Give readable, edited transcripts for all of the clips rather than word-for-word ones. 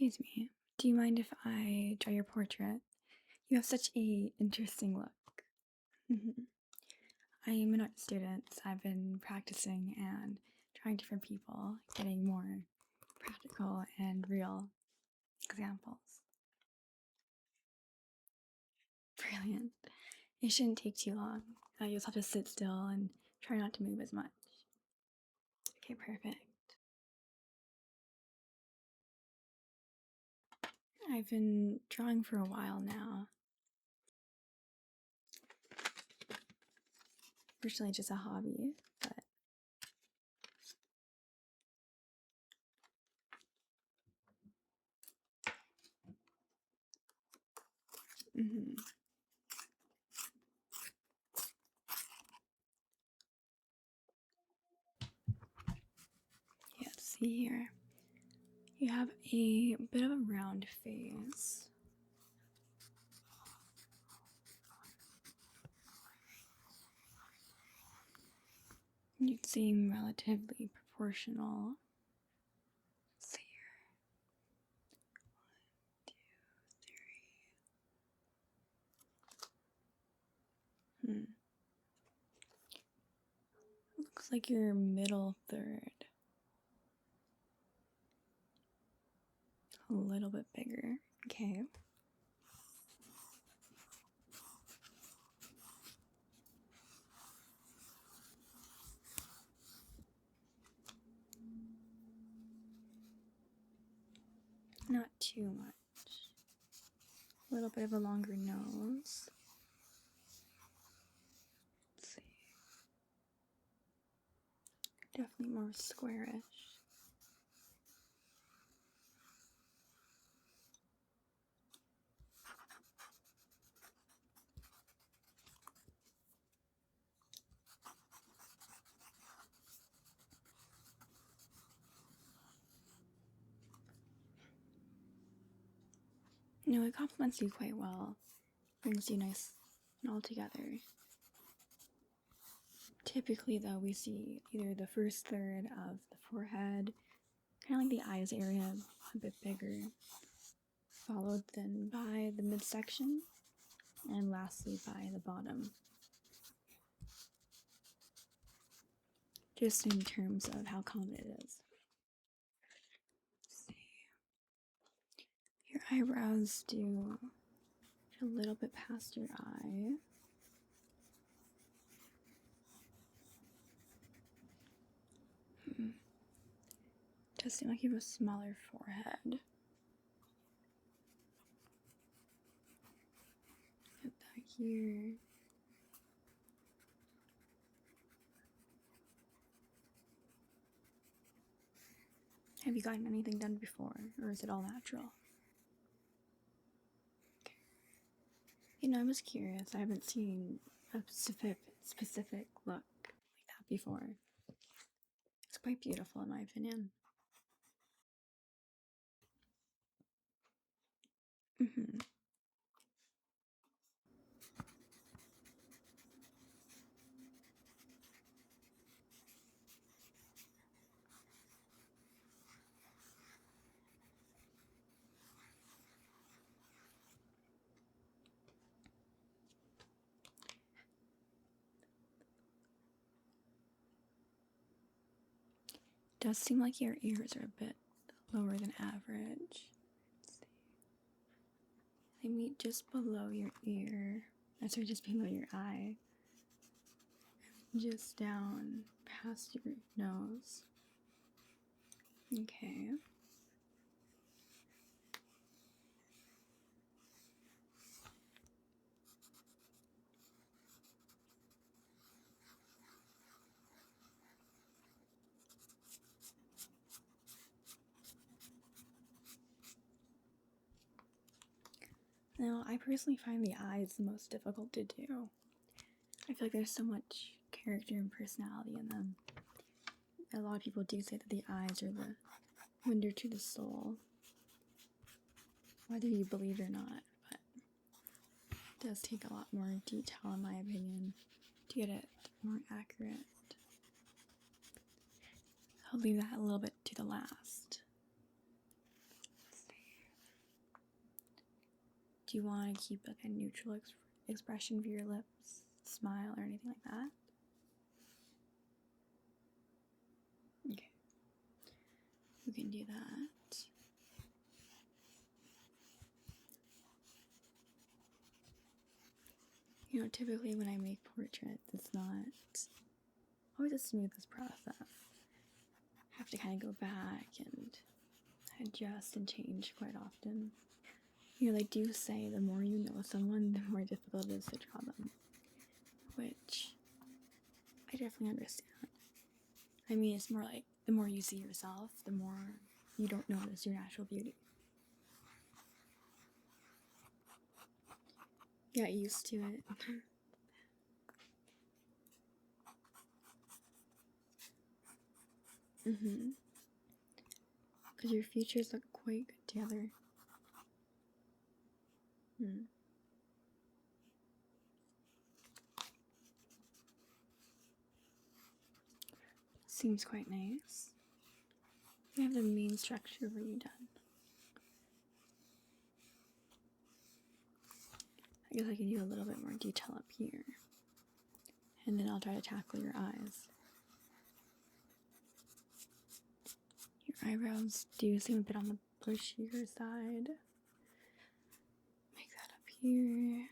Excuse me. Do you mind if I draw your portrait? You have such a interesting look. Mhm. I am an art student, so I've been practicing and trying different people, getting more practical and real examples. Brilliant. It shouldn't take too long. You'll just have to sit still and try not to move as much. Okay, perfect. I've been drawing for a while now. Originally just a hobby, but mhm. Yeah, see here. You have a bit of a round face. You seem relatively proportional. Let's see here. 1, 2, 3. Looks like your middle third. A little bit bigger. Okay. Not too much. A little bit of a longer nose. Let's see. Definitely more squarish. No, it complements you quite well. Brings you nice and all together. Typically, though, we see either the first third of the forehead, kind of like the eyes area, a bit bigger, followed then by the midsection, and lastly by the bottom. Just in terms of how common it is. Let's see. Your eyebrows do a little bit past your eye. Does seem like you have a smaller forehead. Get that here. Have you gotten anything done before, or is it all natural? Okay. You know, I was curious. I haven't seen a specific look like that before. It's quite beautiful, in my opinion. Mm-hmm. Does seem like your ears are a bit lower than average. Let's see. They meet just below your ear. Sorry, just below your eye. Just down past your nose. Okay. Now, I personally find the eyes the most difficult to do. I feel like there's so much character and personality in them. A lot of people do say that the eyes are the window to the soul, whether you believe it or not, but it does take a lot more detail, in my opinion, to get it more accurate. I'll leave that a little bit to the last. Let's see. Do you want to keep like a neutral expression for your lips, smile, or anything like that? Okay, we can do that. You know, typically when I make portraits, it's not always the smoothest process. I have to kind of go back and adjust and change quite often. You know, they do say the more you know someone, the more difficult it is to draw them, which I definitely understand. I mean, it's more like the more you see yourself, the more you don't notice your natural beauty. Get used to it. Because your features look quite good together. Seems quite nice. We have the main structure of you done. I guess I can do a little bit more detail up here. And then I'll try to tackle your eyes. Your eyebrows do seem a bit on the bushier side. Make that up here.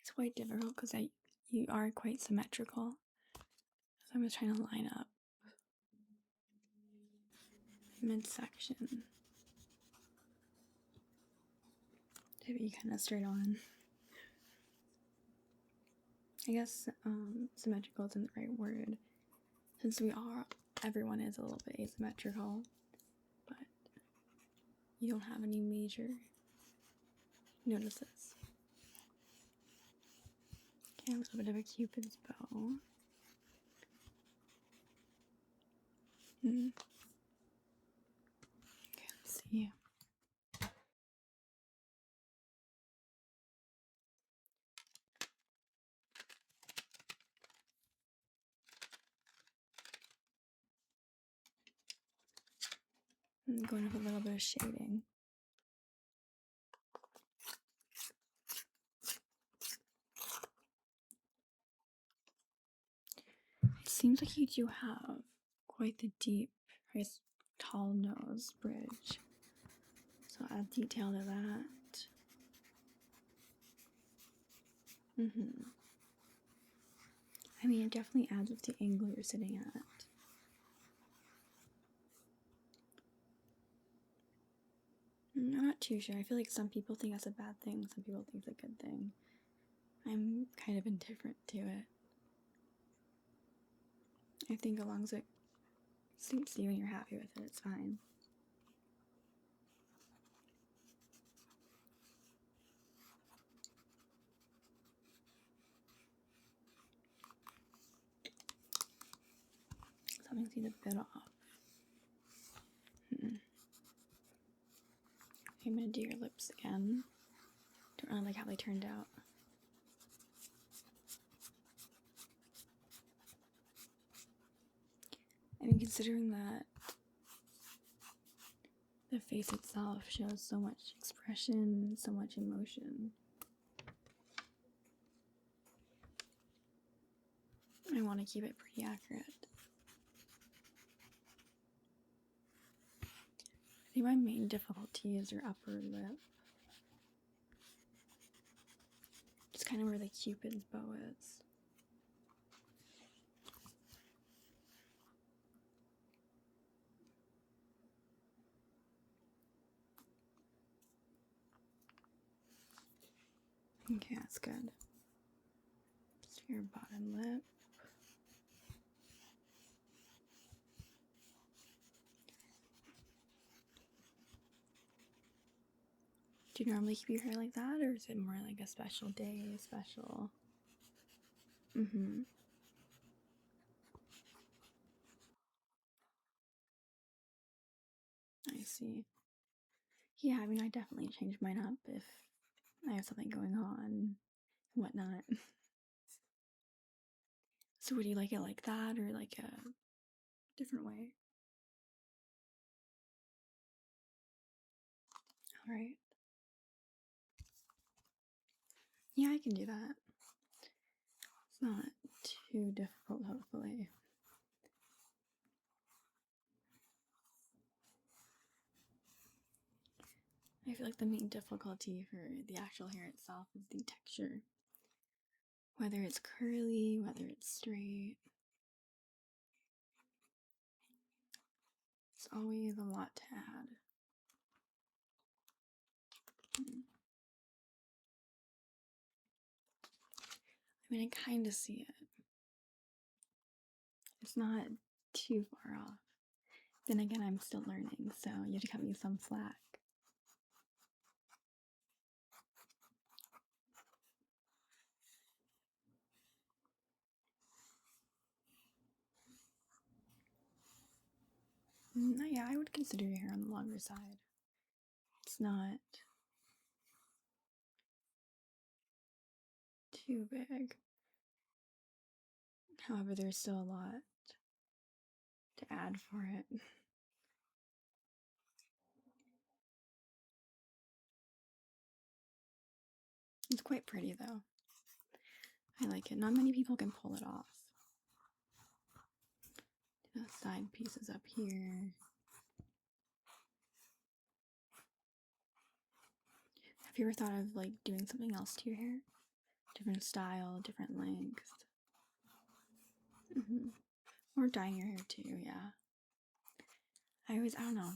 It's quite difficult because you are quite symmetrical. So I'm just trying to line up midsection to be kind of straight on. I guess symmetrical isn't the right word, since everyone is a little bit asymmetrical, but you don't have any major notices. Okay, a little bit of a cupid's bow. Okay, let's see. I'm going with a little bit of shading. It seems like you do have quite the deep, tall nose bridge. So I'll add detail to that. I mean, it definitely adds with the angle you're sitting at. I'm not too sure. I feel like some people think that's a bad thing, some people think it's a good thing. I'm kind of indifferent to it. I think as long as it suits you and you're happy with it, it's fine. Something seems a bit off. I'm gonna do your lips again. Don't really like how they turned out. I mean, considering that the face itself shows so much expression, so much emotion, I want to keep it pretty accurate. I think my main difficulty is your upper lip. It's kind of where the cupid's bow is. Okay, that's good. Just your bottom lip. Do you normally keep your hair like that, or is it more like a special day, special? I see. Yeah, I mean, I definitely change mine up if I have something going on and whatnot. So would you like it like that or like a different way? All right. Yeah, I can do that. It's not too difficult, hopefully. I feel like the main difficulty for the actual hair itself is the texture. Whether it's curly, whether it's straight. It's always a lot to add. I mean, I kind of see it. It's not too far off. Then again, I'm still learning, so you have to cut me some slack. Yeah, I would consider your hair on the longer side. It's not too big. However, there's still a lot to add for it. It's quite pretty though. I like it. Not many people can pull it off. The side pieces up here. Have you ever thought of like doing something else to your hair? Different style, different length. Or dyeing your hair too, yeah. I don't know.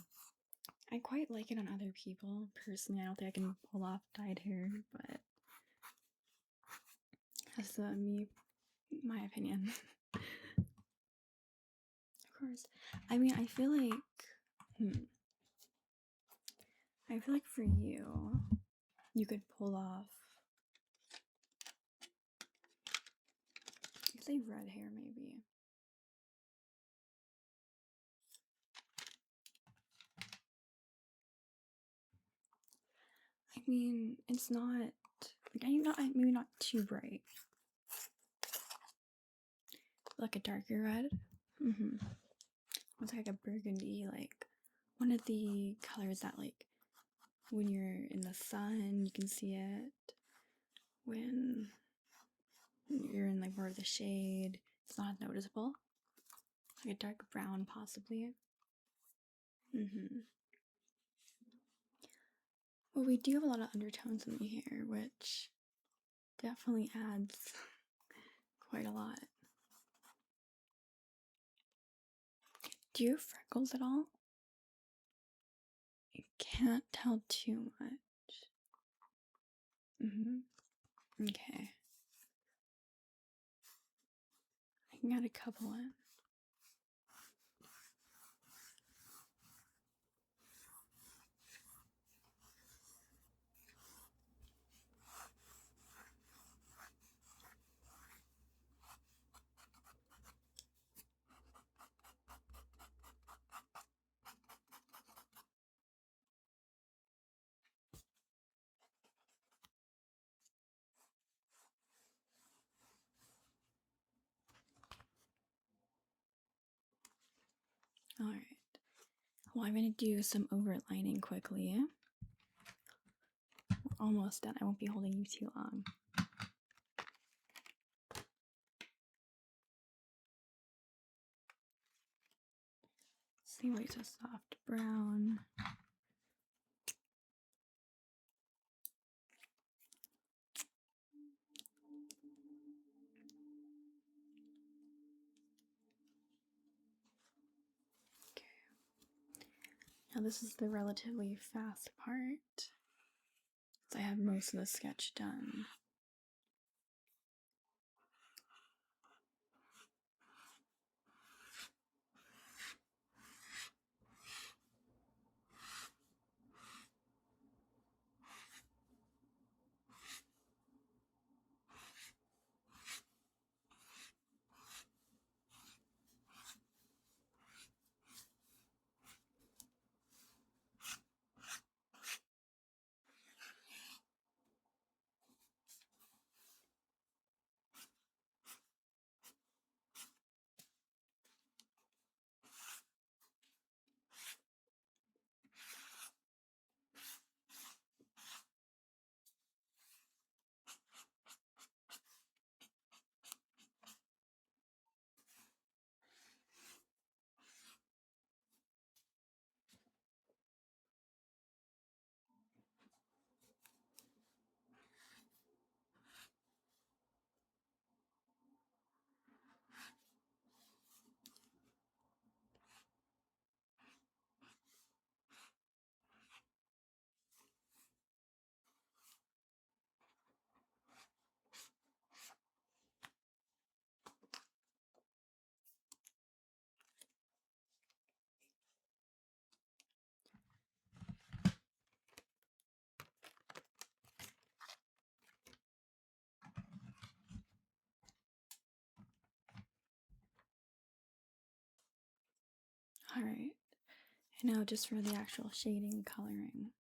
I quite like it on other people. Personally, I don't think I can pull off dyed hair, but that's my opinion. Of course. I mean, I feel like for you could pull off, say red hair maybe. I mean, it's not, maybe not too bright. Like a darker red. It's like a burgundy, like one of the colors that like when you're in the sun you can see it. When you're in like more of the shade, it's not noticeable. Like a dark brown possibly. Well, we do have a lot of undertones in the hair, which definitely adds quite a lot. Do you have freckles at all? I can't tell too much. Okay. I can add a couple in. Alright. Well, I'm going to do some overlining quickly. We're almost done. I won't be holding you too long. See why it's a soft brown. Okay. Now this is the relatively fast part, so I have most of the sketch done. Alright, and now just for the actual shading and coloring.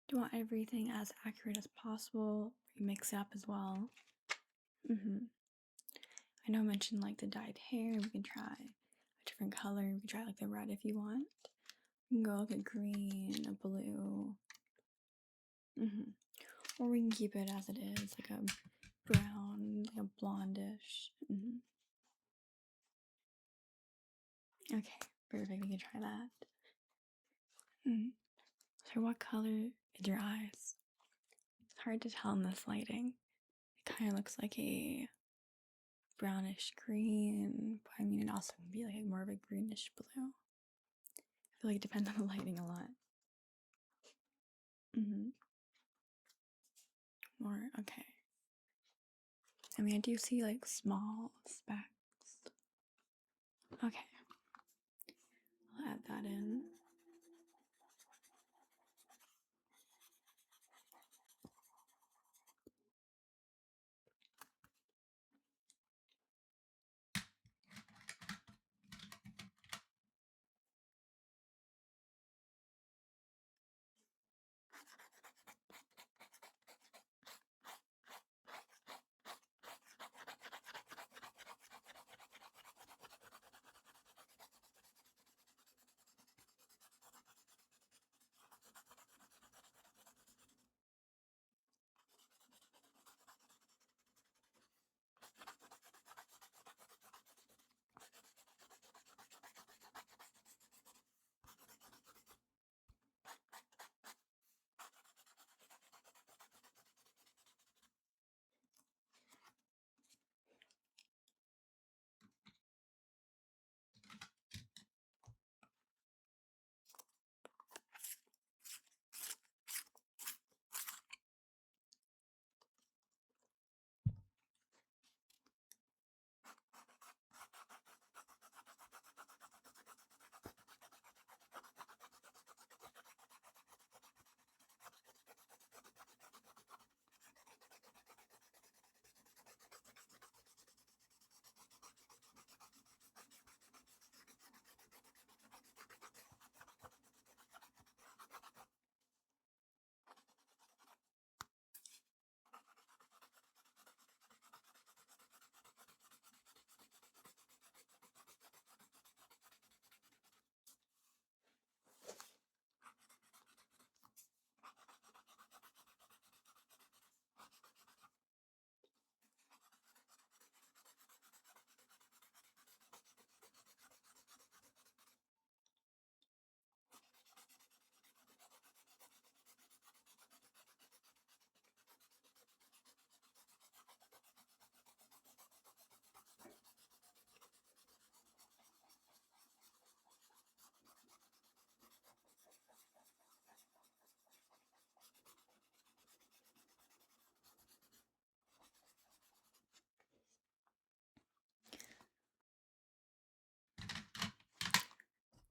Do you want everything as accurate as possible? You mix it up as well. I know I mentioned like the dyed hair. We can try a different color. We can try like the red if you want. We can go like a green, a blue. Or we can keep it as it is, like a brown, like a blondish. Okay, perfect. We can try that. So what color is your eyes? It's hard to tell in this lighting. It kind of looks like a brownish green, but I mean it also can be like more of a greenish blue. I feel like it depends on the lighting a lot. More, okay. I mean, I do see like small specks. Okay. I'll add that in.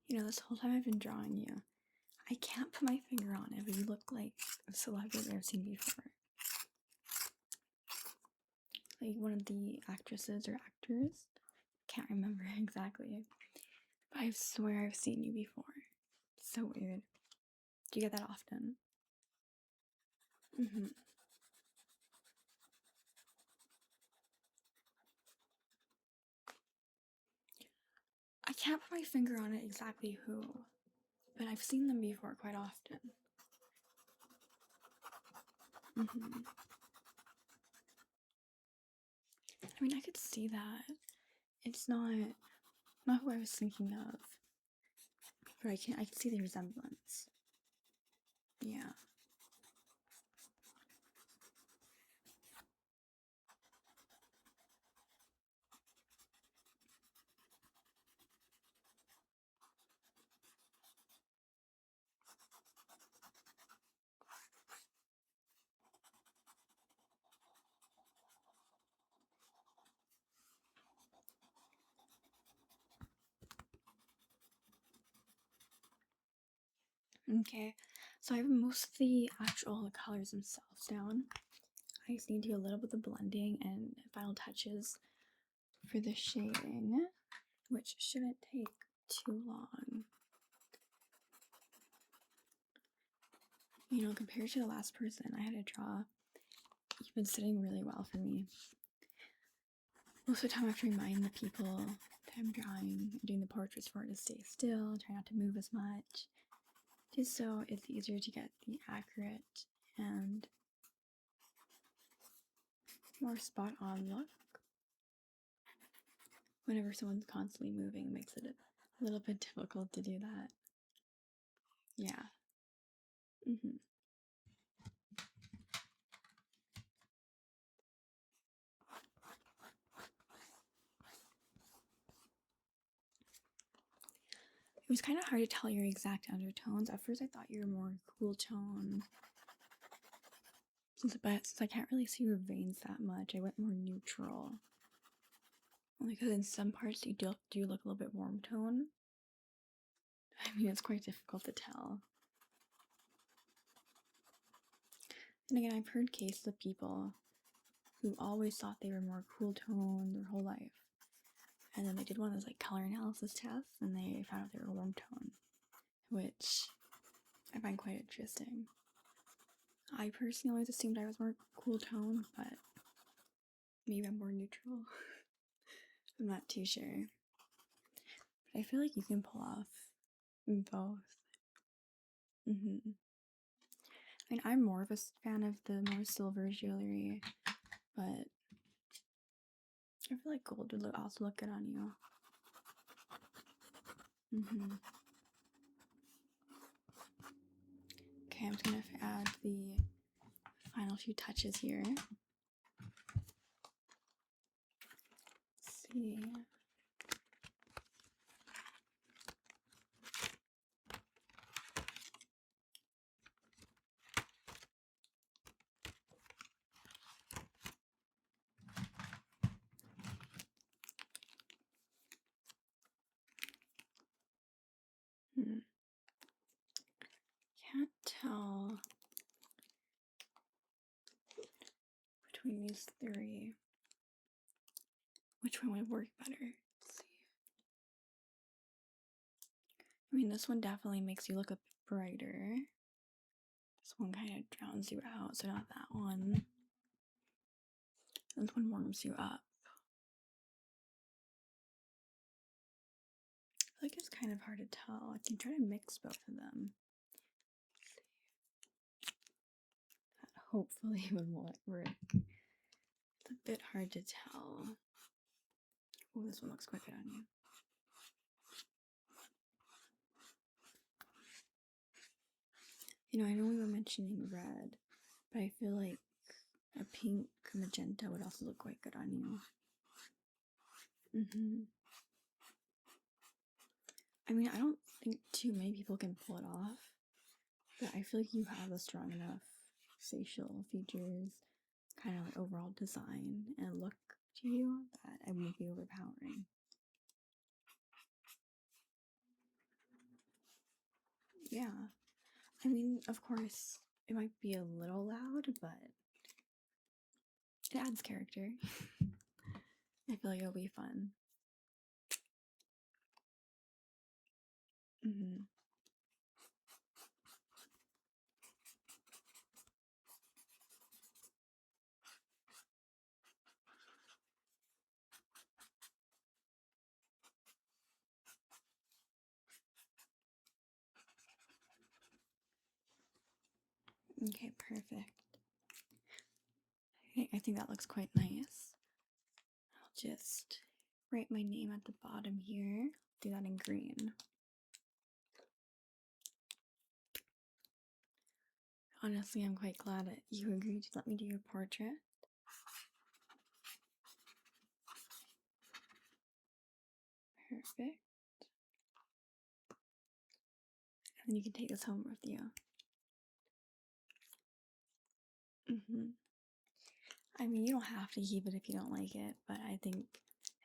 You know, this whole time I've been drawing you, I can't put my finger on it, but you look like a celebrity I've seen before. Like one of the actresses or actors. Can't remember exactly. But I swear I've seen you before. It's so weird. Do you get that often? I can't put my finger on it exactly who, but I've seen them before quite often. I mean, I could see that. It's not who I was thinking of, but I can see the resemblance. Yeah. Okay, so I have most of the actual colors themselves down. I just need to do a little bit of blending and final touches for the shading, which shouldn't take too long. You know, compared to the last person I had to draw, you've been sitting really well for me. Most of the time I have to remind the people that I'm drawing and doing the portraits for to stay still, try not to move as much, just so it's easier to get the accurate and more spot on look. Whenever someone's constantly moving, it makes it a little bit difficult to do that. Yeah. It was kind of hard to tell your exact undertones. At first I thought you were more cool tone. Since I can't really see your veins that much, I went more neutral. Only because in some parts you do look a little bit warm tone. I mean, it's quite difficult to tell. And again, I've heard cases of people who always thought they were more cool tone their whole life. And then they did one of those like color analysis tests and they found out they were warm tone, which I find quite interesting. I personally always assumed I was more cool tone, but maybe I'm more neutral. I'm not too sure. But I feel like you can pull off both. I mean, I'm more of a fan of the more silver jewelry, but I feel like gold would also look good on you. Okay, I'm just gonna add the final few touches here. Let's see. Can't tell between these three which one would work better. Let's see. I mean, this one definitely makes you look a bit brighter. This one kind of drowns you out, so not that one. This one warms you up. I feel like it's kind of hard to tell. I can try to mix both of them. That hopefully would work. It's a bit hard to tell. Oh, this one looks quite good on you. You know, I know we were mentioning red, but I feel like a pink magenta would also look quite good on you. I mean, I don't think too many people can pull it off, but I feel like you have a strong enough facial features, kind of like overall design and look to you that it won't be overpowering. Yeah. I mean, of course, it might be a little loud, but it adds character. I feel like it'll be fun. Okay, perfect. I think that looks quite nice. I'll just write my name at the bottom here. Do that in green. Honestly, I'm quite glad that you agreed to let me do your portrait. Perfect. And then you can take this home with you. I mean, you don't have to keep it if you don't like it, but I think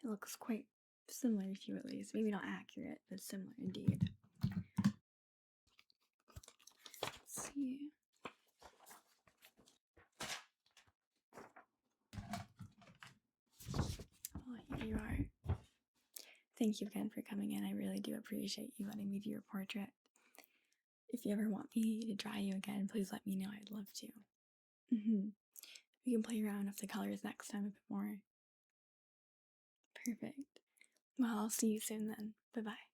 it looks quite similar to you at least. Maybe not accurate, but similar indeed. Let's see. Oh, here you are. Thank you again for coming in. I really do appreciate you letting me do your portrait. If you ever want me to draw you again, please let me know. I'd love to. We can play around with the colors next time a bit more. Perfect. Well, I'll see you soon then. Bye bye.